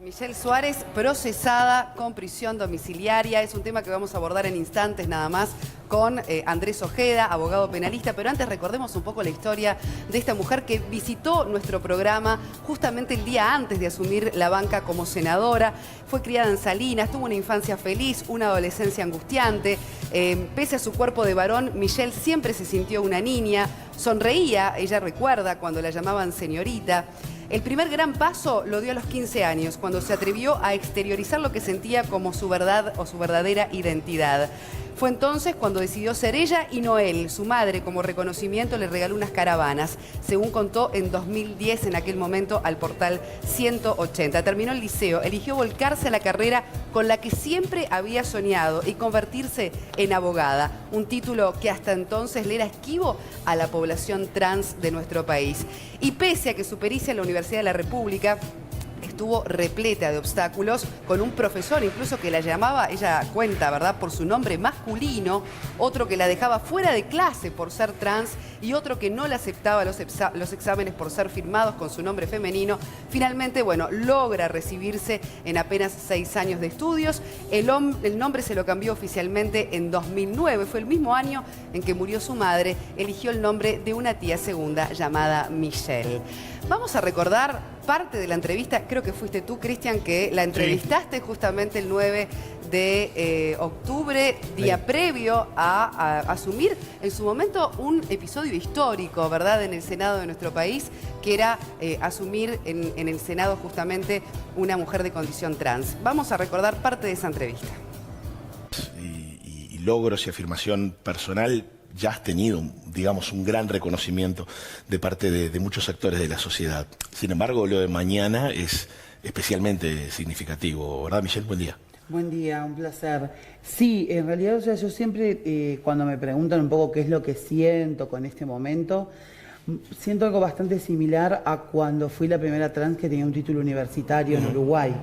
Michelle Suárez, procesada con prisión domiciliaria. Es un tema que vamos a abordar en instantes nada más con Andrés Ojeda, abogado penalista. Pero antes recordemos un poco la historia de esta mujer que visitó nuestro programa justamente el día antes de asumir la banca como senadora. Fue criada en Salinas, tuvo una infancia feliz, una adolescencia angustiante. Pese a su cuerpo de varón, Michelle siempre se sintió una niña. Sonreía, ella recuerda, cuando la llamaban señorita. El primer gran paso lo dio a los 15 años, cuando se atrevió a exteriorizar lo que sentía como su verdad o su verdadera identidad. Fue entonces cuando decidió ser ella y no él. Su madre, como reconocimiento, le regaló unas caravanas, según contó en 2010, en aquel momento, al portal 180. Terminó el liceo, eligió volcarse a la carrera con la que siempre había soñado y convertirse en abogada, un título que hasta entonces le era esquivo a la población trans de nuestro país. Y pese a que su pericia en la Universidad de la República estuvo repleta de obstáculos, con un profesor incluso que la llamaba, ella cuenta, ¿verdad?, por su nombre masculino, otro que la dejaba fuera de clase por ser trans y otro que no le aceptaba los exámenes por ser firmados con su nombre femenino. Finalmente, bueno, logra recibirse en apenas 6 años de estudios. El nombre se lo cambió oficialmente en 2009, fue el mismo año en que murió su madre. Eligió el nombre de una tía segunda llamada Michelle. Vamos a recordar parte de la entrevista, creo que fuiste tú, Cristian, que la entrevistaste justamente el 9 de octubre, día previo a asumir en su momento un episodio histórico, ¿verdad?, en el Senado de nuestro país, que era asumir en el Senado justamente una mujer de condición trans. Vamos a recordar parte de esa entrevista. Y logros y afirmación personal. Ya has tenido, digamos, un gran reconocimiento de parte de muchos actores de la sociedad. Sin embargo, lo de mañana es especialmente significativo, ¿verdad, Michelle? Buen día. Buen día, un placer. Sí, en realidad, o sea, yo siempre, cuando me preguntan un poco qué es lo que siento con este momento, siento algo bastante similar a cuando fui la primera trans que tenía un título universitario en Uruguay,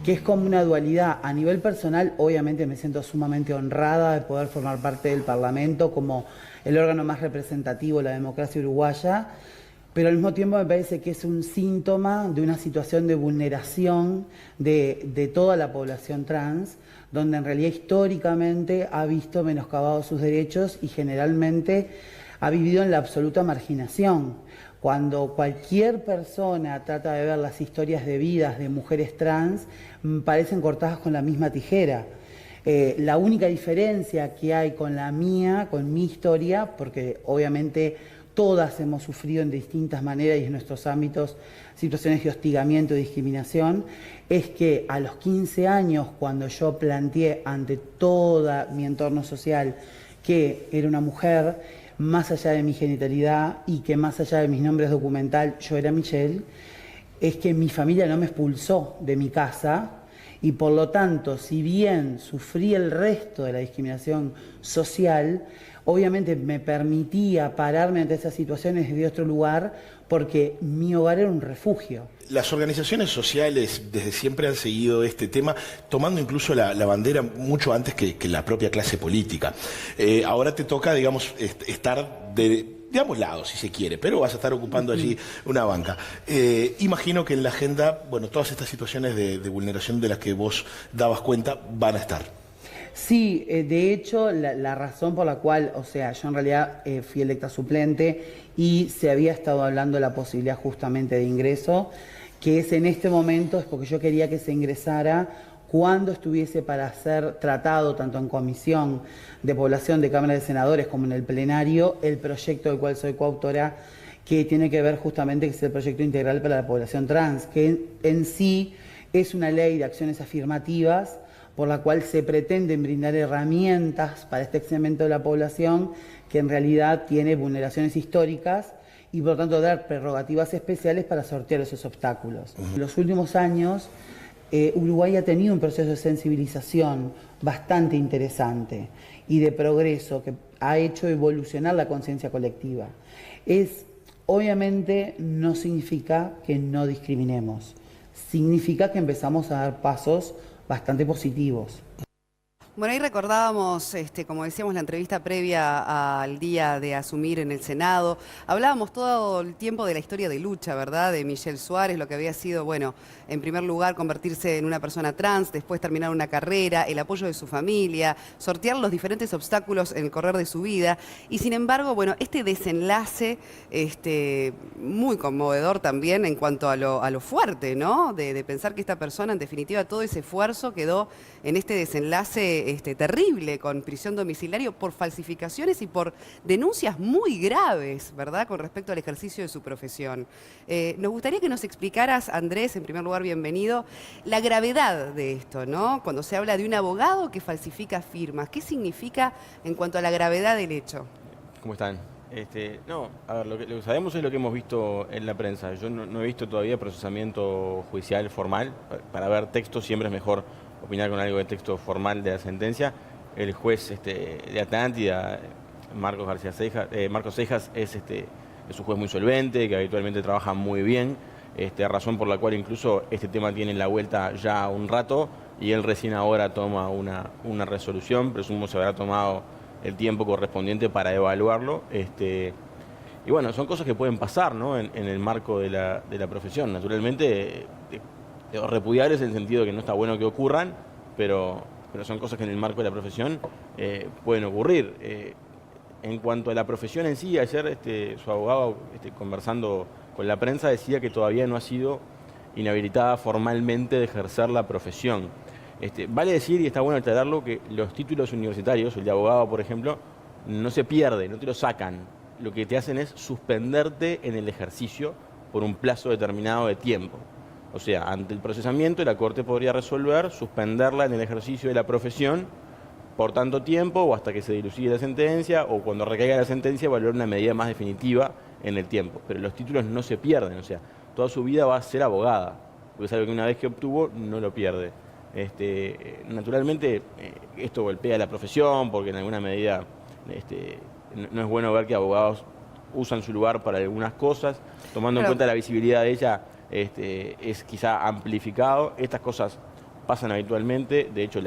que es como una dualidad. A nivel personal, obviamente me siento sumamente honrada de poder formar parte del Parlamento como el órgano más representativo de la democracia uruguaya, pero al mismo tiempo me parece que es un síntoma de una situación de vulneración de toda la población trans, donde en realidad históricamente ha visto menoscabados sus derechos y generalmente ha vivido en la absoluta marginación. Cuando cualquier persona trata de ver las historias de vidas de mujeres trans, parecen cortadas con la misma tijera. La única diferencia que hay con la mía, con mi historia, porque obviamente todas hemos sufrido en distintas maneras y en nuestros ámbitos situaciones de hostigamiento y discriminación, es que a los 15 años, cuando yo planteé ante todo mi entorno social que era una mujer, más allá de mi genitalidad y que más allá de mis nombres documental yo era Michelle, es que mi familia no me expulsó de mi casa y por lo tanto, si bien sufrí el resto de la discriminación social, obviamente me permitía pararme ante esas situaciones desde otro lugar porque mi hogar era un refugio. Las organizaciones sociales desde siempre han seguido este tema, tomando incluso la bandera mucho antes que la propia clase política. Ahora te toca, digamos, estar de ambos lados, si se quiere, pero vas a estar ocupando allí una banca. Imagino que en la agenda, bueno, todas estas situaciones de vulneración de las que vos dabas cuenta van a estar. Sí, de hecho, la razón por la cual, o sea, yo en realidad fui electa suplente y se había estado hablando de la posibilidad justamente de ingreso, que es en este momento, es porque yo quería que se ingresara cuando estuviese para ser tratado, tanto en comisión de población de Cámara de Senadores como en el plenario, el proyecto del cual soy coautora, que tiene que ver justamente, que es el proyecto integral para la población trans, que en sí es una ley de acciones afirmativas por la cual se pretenden brindar herramientas para este segmento de la población que en realidad tiene vulneraciones históricas y por lo tanto dar prerrogativas especiales para sortear esos obstáculos. En los últimos años, Uruguay ha tenido un proceso de sensibilización bastante interesante y de progreso que ha hecho evolucionar la conciencia colectiva. Obviamente no significa que no discriminemos, significa que empezamos a dar pasos bastante positivos. Bueno, ahí recordábamos, como decíamos, la entrevista previa al día de asumir en el Senado. Hablábamos todo el tiempo de la historia de lucha, ¿verdad? De Michelle Suárez, lo que había sido, bueno, en primer lugar, convertirse en una persona trans, después terminar una carrera, el apoyo de su familia, sortear los diferentes obstáculos en el correr de su vida. Y sin embargo, bueno, este desenlace, muy conmovedor también en cuanto a lo fuerte, ¿no? De pensar que esta persona, en definitiva, todo ese esfuerzo quedó en este desenlace terrible, con prisión domiciliaria por falsificaciones y por denuncias muy graves, ¿verdad?, con respecto al ejercicio de su profesión. Nos gustaría que nos explicaras, Andrés, en primer lugar, bienvenido, la gravedad de esto, ¿no? Cuando se habla de un abogado que falsifica firmas, ¿qué significa en cuanto a la gravedad del hecho? ¿Cómo están? No, a ver, lo que sabemos es lo que hemos visto en la prensa. Yo no he visto todavía procesamiento judicial formal. Para ver texto siempre es mejor opinar con algo de texto formal de la sentencia. El juez de Atlántida, Marcos Cejas, es un juez muy solvente, que habitualmente trabaja muy bien, razón por la cual incluso este tema tiene la vuelta ya un rato y él recién ahora toma una resolución. Presumo se habrá tomado el tiempo correspondiente para evaluarlo. Y bueno, son cosas que pueden pasar, ¿no?, en el marco de la profesión. Naturalmente, repudiables en el sentido de que no está bueno que ocurran, pero son cosas que en el marco de la profesión pueden ocurrir. En cuanto a la profesión en sí, ayer su abogado, conversando con la prensa, decía que todavía no ha sido inhabilitada formalmente de ejercer la profesión. Vale decir, y está bueno aclararlo, que los títulos universitarios, el de abogado, por ejemplo, no se pierden, no te lo sacan. Lo que te hacen es suspenderte en el ejercicio por un plazo determinado de tiempo. O sea, ante el procesamiento, la Corte podría resolver suspenderla en el ejercicio de la profesión por tanto tiempo o hasta que se dilucide la sentencia, o cuando recaiga la sentencia valorar una medida más definitiva en el tiempo. Pero los títulos no se pierden, o sea, toda su vida va a ser abogada, porque es algo que una vez que obtuvo no lo pierde. Naturalmente esto golpea a la profesión porque en alguna medida no es bueno ver que abogados usan su lugar para algunas cosas, tomando en cuenta la visibilidad de ella. Es quizá amplificado. Estas cosas pasan habitualmente. De hecho,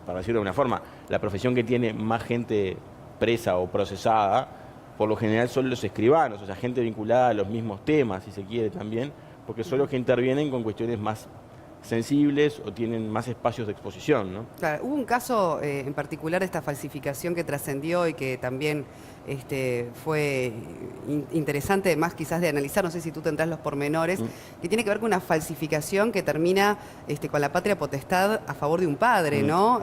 para decirlo de una forma, la profesión que tiene más gente presa o procesada, por lo general son los escribanos, o sea, gente vinculada a los mismos temas, si se quiere también, porque son los que intervienen con cuestiones más sensibles o tienen más espacios de exposición, ¿no? Claro, hubo un caso en particular de esta falsificación que trascendió y que también fue interesante, además quizás de analizar, no sé si tú tendrás los pormenores, que tiene que ver con una falsificación que termina con la patria potestad a favor de un padre, ¿no?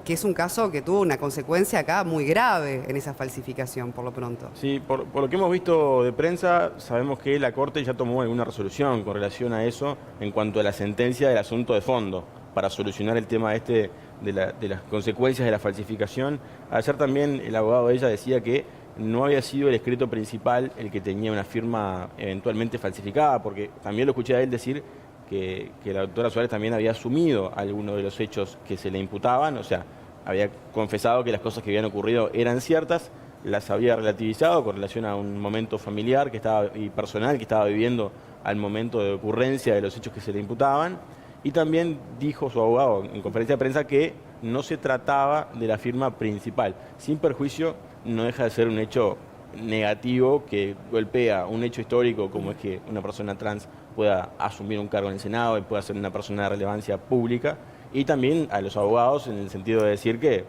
Que es un caso que tuvo una consecuencia acá muy grave en esa falsificación, por lo pronto. Sí, por lo que hemos visto de prensa, sabemos que la Corte ya tomó alguna resolución con relación a eso en cuanto a la sentencia del asunto de fondo, para solucionar el tema de las consecuencias de la falsificación. Ayer también el abogado de ella decía que no había sido el escrito principal el que tenía una firma eventualmente falsificada, porque también lo escuché a él decir que la doctora Suárez también había asumido algunos de los hechos que se le imputaban, o sea, había confesado que las cosas que habían ocurrido eran ciertas, las había relativizado con relación a un momento familiar y personal que estaba viviendo al momento de ocurrencia de los hechos que se le imputaban, y también dijo su abogado en conferencia de prensa que no se trataba de la firma principal. Sin perjuicio, no deja de ser un hecho negativo que golpea un hecho histórico como es que una persona trans pueda asumir un cargo en el Senado y pueda ser una persona de relevancia pública, y también a los abogados en el sentido de decir que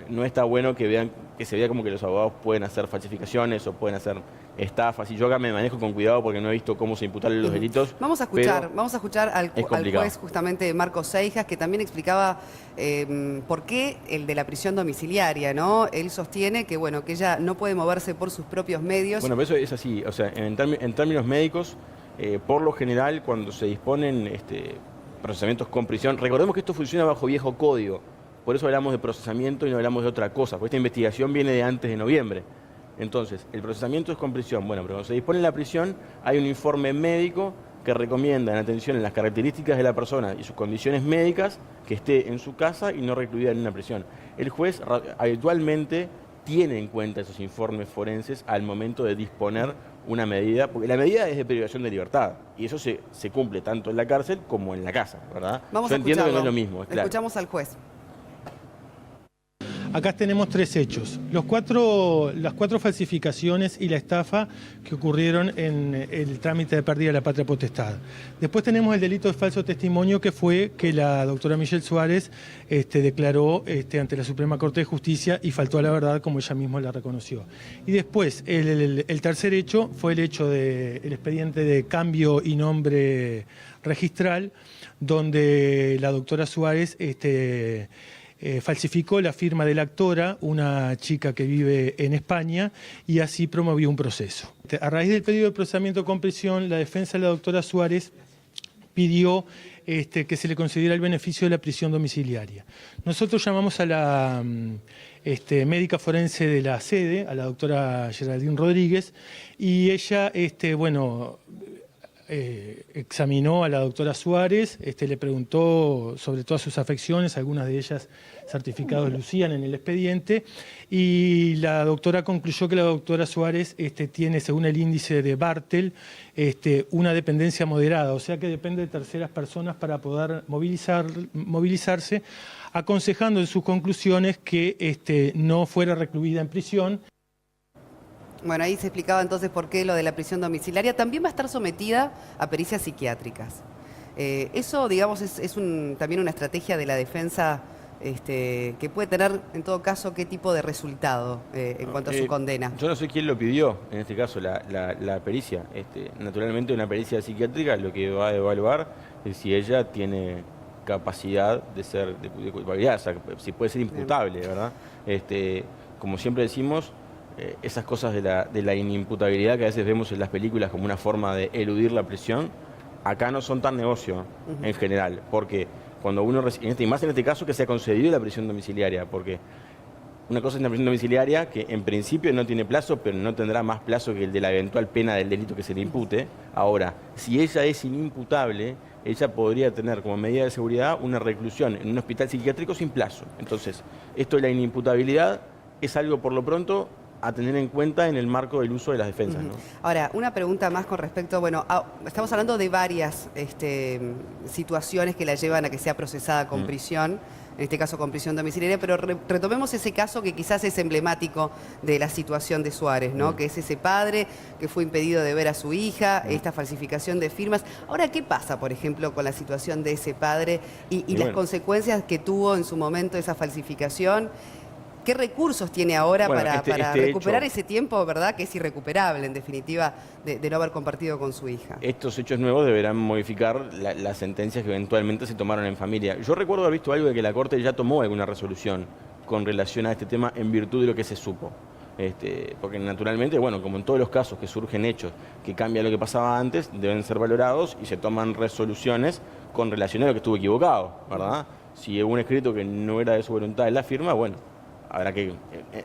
no está bueno que se vea como que los abogados pueden hacer falsificaciones o pueden hacer estafas, y yo acá me manejo con cuidado porque no he visto cómo se imputan los delitos. Vamos a escuchar al juez justamente Marcos Cejas, que también explicaba por qué el de la prisión domiciliaria, ¿no? Él sostiene que, bueno, que ella no puede moverse por sus propios medios. Bueno, pero eso es así, o sea, en términos médicos, por lo general, cuando se disponen procesamientos con prisión, recordemos que esto funciona bajo viejo código, por eso hablamos de procesamiento y no hablamos de otra cosa, porque esta investigación viene de antes de noviembre. Entonces, el procesamiento es con prisión. Bueno, pero cuando se dispone la prisión, hay un informe médico que recomienda, en atención a las características de la persona y sus condiciones médicas, que esté en su casa y no recluida en una prisión. El juez habitualmente tiene en cuenta esos informes forenses al momento de disponer una medida, porque la medida es de privación de libertad, y eso se cumple tanto en la cárcel como en la casa, ¿verdad? Vamos Yo a entiendo que no es escucharlo. lo mismo, es claro. Escuchamos al juez. Acá tenemos 3 hechos. Las cuatro falsificaciones y la estafa que ocurrieron en el trámite de pérdida de la patria potestad. Después tenemos el delito de falso testimonio, que fue que la doctora Michelle Suárez declaró ante la Suprema Corte de Justicia y faltó a la verdad, como ella misma la reconoció. Y después, el tercer hecho fue el hecho del expediente de cambio y nombre registral, donde la doctora Suárez falsificó la firma de la actora, una chica que vive en España, y así promovió un proceso. A raíz del pedido de procesamiento con prisión, la defensa de la doctora Suárez pidió que se le concediera el beneficio de la prisión domiciliaria. Nosotros llamamos a la médica forense de la sede, a la doctora Geraldine Rodríguez, y ella, examinó a la doctora Suárez, le preguntó sobre todas sus afecciones, algunas de ellas certificados lucían en el expediente, y la doctora concluyó que la doctora Suárez tiene, según el índice de Bartel, una dependencia moderada, o sea que depende de terceras personas para poder movilizarse, aconsejando en sus conclusiones que no fuera recluida en prisión. Bueno, ahí se explicaba entonces por qué lo de la prisión domiciliaria. También va a estar sometida a pericias psiquiátricas. Eso, digamos, es también una estrategia de la defensa que puede tener, en todo caso, qué tipo de resultado en cuanto a su condena. Yo no sé quién lo pidió, en este caso, la pericia. Naturalmente, una pericia psiquiátrica lo que va a evaluar es si ella tiene capacidad de ser de culpabilidad, o sea, si puede ser imputable, ¿verdad? Como siempre decimos, esas cosas de la inimputabilidad que a veces vemos en las películas como una forma de eludir la prisión, acá no son tan negocio en general, porque cuando uno, y más en este caso que se ha concedido la prisión domiciliaria, porque una cosa es una prisión domiciliaria que en principio no tiene plazo, pero no tendrá más plazo que el de la eventual pena del delito que se le impute. Ahora, si ella es inimputable, ella podría tener como medida de seguridad una reclusión en un hospital psiquiátrico sin plazo. Entonces, esto de la inimputabilidad es algo por lo pronto a tener en cuenta en el marco del uso de las defensas, ¿no? Ahora, una pregunta más con respecto, bueno, estamos hablando de varias situaciones que la llevan a que sea procesada con prisión, en este caso con prisión domiciliaria, pero retomemos ese caso que quizás es emblemático de la situación de Suárez, ¿no? Que es ese padre que fue impedido de ver a su hija, esta falsificación de firmas. Ahora, ¿qué pasa, por ejemplo, con la situación de ese padre y las consecuencias que tuvo en su momento esa falsificación? ¿Qué recursos tiene ahora para recuperar ese tiempo, verdad, que es irrecuperable, en definitiva, de no haber compartido con su hija? Estos hechos nuevos deberán modificar las sentencias que eventualmente se tomaron en familia. Yo recuerdo haber visto algo de que la Corte ya tomó alguna resolución con relación a este tema en virtud de lo que se supo. Porque naturalmente, bueno, como en todos los casos que surgen hechos que cambian lo que pasaba antes, deben ser valorados y se toman resoluciones con relación a lo que estuvo equivocado, ¿verdad? Si hubo un escrito que no era de su voluntad en la firma, bueno, habrá que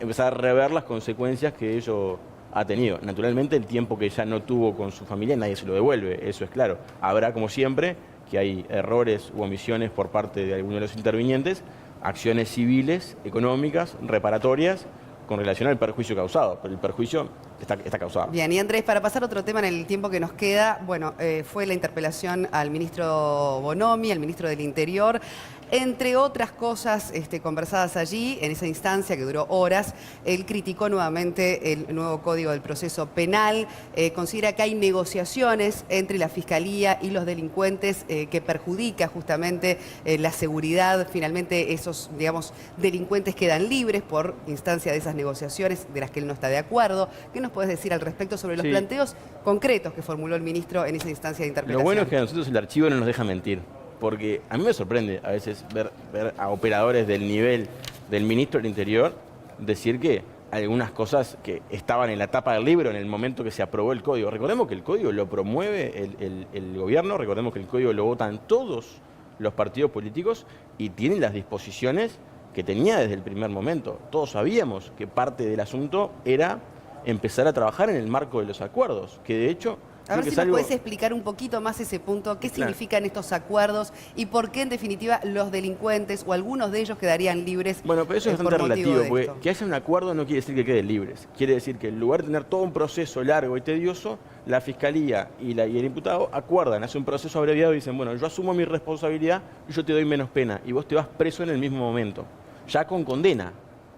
empezar a rever las consecuencias que ello ha tenido. Naturalmente, el tiempo que ya no tuvo con su familia nadie se lo devuelve, eso es claro. Habrá, como siempre, que hay errores u omisiones por parte de alguno de los intervinientes, acciones civiles, económicas, reparatorias, con relación al perjuicio causado, pero el perjuicio está causado. Bien, y Andrés, para pasar a otro tema en el tiempo que nos queda, bueno, fue la interpelación al ministro Bonomi, al ministro del Interior. Entre otras cosas conversadas allí, en esa instancia que duró horas, él criticó nuevamente el nuevo Código del Proceso Penal, considera que hay negociaciones entre la Fiscalía y los delincuentes que perjudica justamente la seguridad. Finalmente esos, digamos, delincuentes quedan libres por instancia de esas negociaciones de las que él no está de acuerdo. ¿Qué nos puedes decir al respecto sobre los planteos concretos que formuló el ministro en esa instancia de interpelación? Lo bueno es que a nosotros el archivo no nos deja mentir. Porque a mí me sorprende a veces ver a operadores del nivel del ministro del Interior decir que algunas cosas que estaban en la tapa del libro en el momento que se aprobó el código. Recordemos que el código lo promueve el gobierno, recordemos que el código lo votan todos los partidos políticos y tienen las disposiciones que tenía desde el primer momento. Todos sabíamos que parte del asunto era empezar a trabajar en el marco de los acuerdos, que de hecho A ver si nos podés explicar un poquito más ese punto, qué significan estos acuerdos y por qué en definitiva los delincuentes o algunos de ellos quedarían libres. Bueno, pero eso es bastante relativo, porque que haya un acuerdo no quiere decir que queden libres. Quiere decir que en lugar de tener todo un proceso largo y tedioso, la Fiscalía y el imputado acuerdan, hacen un proceso abreviado y dicen, bueno, yo asumo mi responsabilidad y yo te doy menos pena y vos te vas preso en el mismo momento, ya con condena,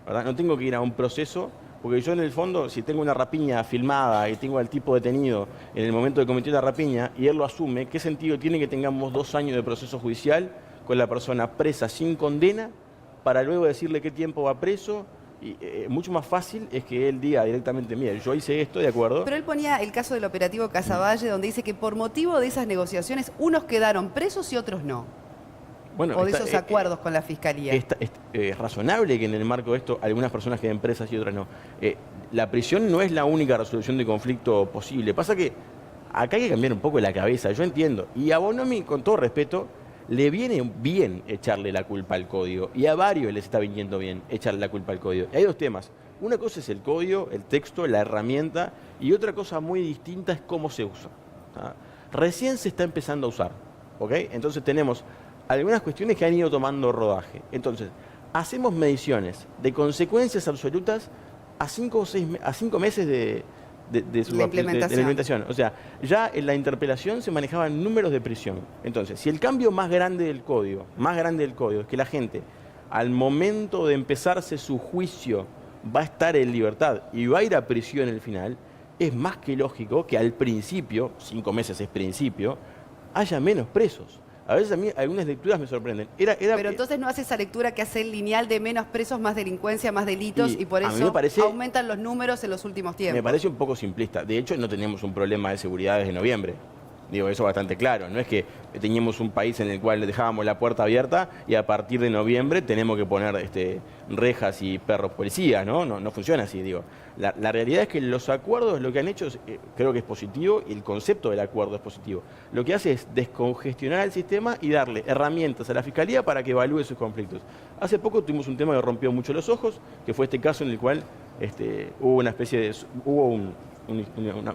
¿verdad? No tengo que ir a un proceso. Porque yo en el fondo, si tengo una rapiña filmada y tengo al tipo detenido en el momento de cometer la rapiña y él lo asume, ¿qué sentido tiene que tengamos 2 años de proceso judicial con la persona presa sin condena para luego decirle qué tiempo va preso? Y mucho más fácil es que él diga directamente, mira, yo hice esto, ¿de acuerdo? Pero él ponía el caso del operativo Casaballe, donde dice que por motivo de esas negociaciones, unos quedaron presos y otros no. Bueno, o de esos acuerdos con la Fiscalía. Es razonable que en el marco de esto algunas personas queden presas y otras no. La prisión no es la única resolución de conflicto posible. Pasa que acá hay que cambiar un poco la cabeza, yo entiendo. Y a Bonomi, con todo respeto, le viene bien echarle la culpa al código. Y a varios les está viniendo bien echarle la culpa al código. Y hay 2 temas. Una cosa es el código, el texto, la herramienta. Y otra cosa muy distinta es cómo se usa. Recién se está empezando a usar. ¿Ok? Entonces tenemos algunas cuestiones que han ido tomando rodaje. Entonces, hacemos mediciones de consecuencias absolutas a 5 meses de la implementación. O sea, ya en la interpelación se manejaban números de prisión. Entonces, si el cambio más grande del código es que la gente, al momento de empezarse su juicio, va a estar en libertad y va a ir a prisión al final, es más que lógico que al principio, 5 meses es principio, haya menos presos. A veces a mí algunas lecturas me sorprenden. Pero entonces no hace esa lectura que hace el lineal de menos presos, más delincuencia, más delitos y por eso aumentan los números en los últimos tiempos. Me parece un poco simplista. De hecho, no teníamos un problema de seguridad desde noviembre. Digo, eso bastante claro. No es que teníamos un país en el cual dejábamos la puerta abierta y a partir de noviembre tenemos que poner rejas y perros policías, ¿no? No funciona así, digo. La realidad es que los acuerdos lo que han hecho creo que es positivo y el concepto del acuerdo es positivo. Lo que hace es descongestionar el sistema y darle herramientas a la Fiscalía para que evalúe sus conflictos. Hace poco tuvimos un tema que rompió mucho los ojos, que fue este caso en el cual hubo una especie de... un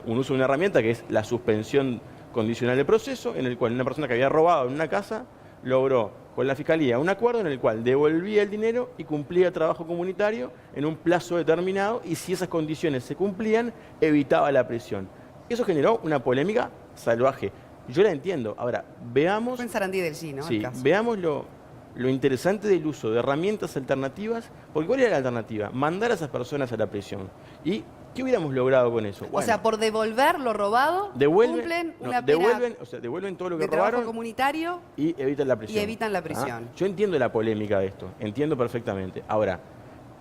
uso de una herramienta que es la suspensión condicional de proceso, en el cual una persona que había robado en una casa logró con la Fiscalía un acuerdo en el cual devolvía el dinero y cumplía trabajo comunitario en un plazo determinado y si esas condiciones se cumplían, evitaba la prisión. Eso generó una polémica salvaje. Yo la entiendo. Ahora, veamos... Fue en Sarandí del G, ¿no? Sí, veamos lo interesante del uso de herramientas alternativas, porque ¿cuál era la alternativa? Mandar a esas personas a la prisión. ¿Y qué hubiéramos logrado con eso? Bueno, o sea, por devolver lo robado, cumplen una pena devuelven todo lo que de trabajo robaron comunitario y evitan la prisión. Yo entiendo la polémica de esto, entiendo perfectamente. Ahora,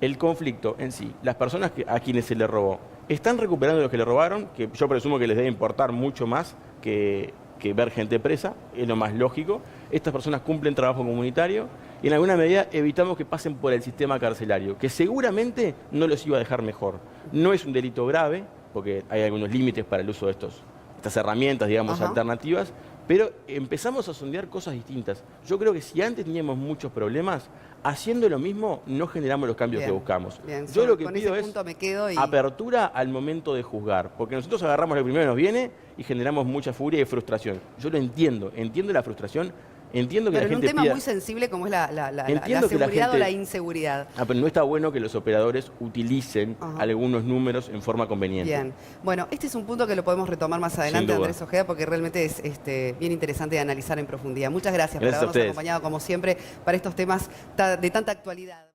el conflicto en sí, las personas a quienes se les robó, ¿están recuperando los que le robaron? Que yo presumo que les debe importar mucho más que ver gente presa, es lo más lógico. Estas personas cumplen trabajo comunitario y en alguna medida evitamos que pasen por el sistema carcelario, que seguramente no los iba a dejar mejor. No es un delito grave, porque hay algunos límites para el uso de estas herramientas, digamos, alternativas, pero empezamos a sondear cosas distintas. Yo creo que si antes teníamos muchos problemas, haciendo lo mismo no generamos los cambios que buscamos. Yo lo que pido es apertura al momento de juzgar, porque nosotros agarramos lo primero que nos viene y generamos mucha furia y frustración. Yo lo entiendo la frustración, entiendo que pero la gente en un tema muy sensible como es la seguridad o la inseguridad. Pero no está bueno que los operadores utilicen algunos números en forma conveniente. Bien. Bueno, este es un punto que lo podemos retomar más adelante, Andrés Ojeda, porque realmente es bien interesante de analizar en profundidad. Muchas gracias por habernos acompañado, como siempre, para estos temas de tanta actualidad.